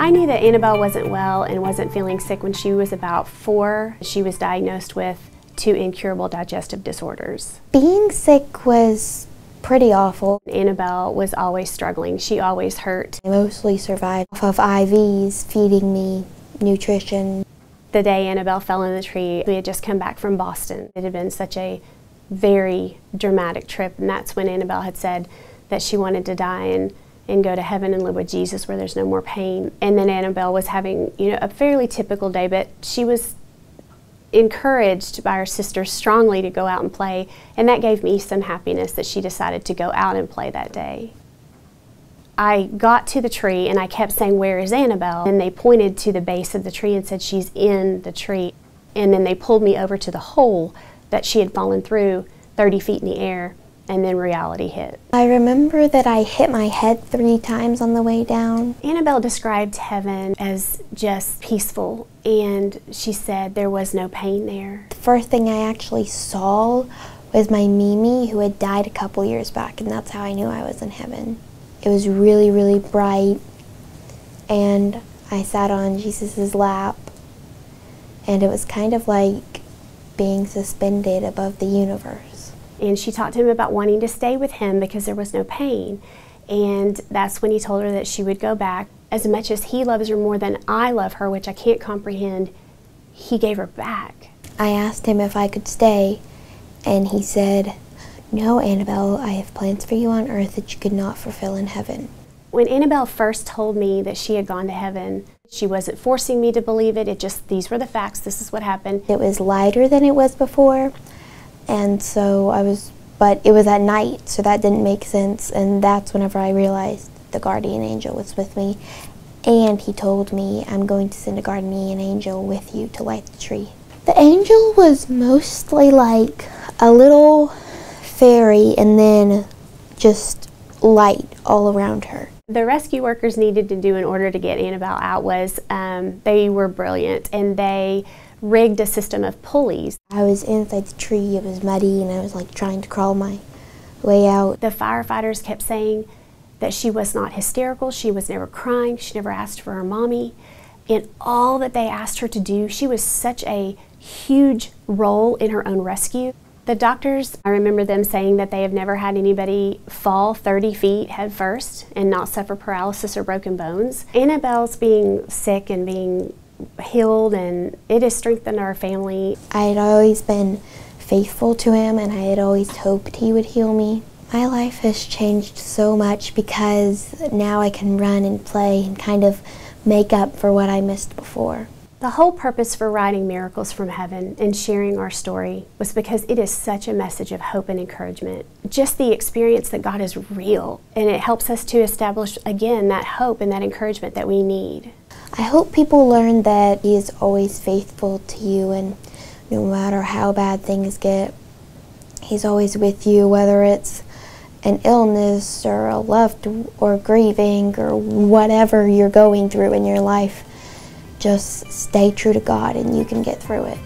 I knew that Annabel wasn't well and wasn't feeling sick when she was about 4. She was diagnosed with 2 incurable digestive disorders. Being sick was pretty awful. Annabel was always struggling. She always hurt. I mostly survived off of IVs, feeding me nutrition. The day Annabel fell in the tree, we had just come back from Boston. It had been such a very dramatic trip, and that's when Annabel had said that she wanted to die and go to heaven and live with Jesus where there's no more pain. And then Annabel was having, a fairly typical day, but she was encouraged by her sisters strongly to go out and play, and that gave me some happiness that she decided to go out and play that day. I got to the tree and I kept saying, "Where is Annabel?" And they pointed to the base of the tree and said, "She's in the tree." And then they pulled me over to the hole that she had fallen through 30 feet in the air, and then reality hit. I remember that I hit my head 3 times on the way down. Annabel described heaven as just peaceful, and she said there was no pain there. The first thing I actually saw was my Mimi, who had died a couple years back, and that's how I knew I was in heaven. It was really, really bright, and I sat on Jesus' lap, and it was kind of like being suspended above the universe. And she talked to him about wanting to stay with him because there was no pain. And that's when he told her that she would go back. As much as he loves her more than I love her, which I can't comprehend, he gave her back. I asked him if I could stay, and he said, "No, Annabel, I have plans for you on earth that you could not fulfill in heaven." When Annabel first told me that she had gone to heaven, she wasn't forcing me to believe it. These were the facts. This is what happened. It was lighter than it was before, and so but it was at night, so that didn't make sense, and that's whenever I realized the guardian angel was with me, and he told me, "I'm going to send a guardian angel with you to light the tree." The angel was mostly like a little fairy and then just light all around her. The rescue workers needed to do in order to get Annabel out was, they were brilliant, and they rigged a system of pulleys. I was inside the tree, it was muddy, and I was like trying to crawl my way out. The firefighters kept saying that she was not hysterical, she was never crying, she never asked for her mommy, and all that they asked her to do, she was such a huge role in her own rescue. The doctors, I remember them saying that they have never had anybody fall 30 feet head first and not suffer paralysis or broken bones. Annabel's being sick and being healed, and it has strengthened our family. I had always been faithful to him, and I had always hoped he would heal me. My life has changed so much because now I can run and play and kind of make up for what I missed before. The whole purpose for writing Miracles from Heaven and sharing our story was because it is such a message of hope and encouragement. Just the experience that God is real, and it helps us to establish, again, that hope and that encouragement that we need. I hope people learn that He is always faithful to you, and no matter how bad things get, He's always with you, whether it's an illness or a loved or grieving or whatever you're going through in your life. Just stay true to God and you can get through it.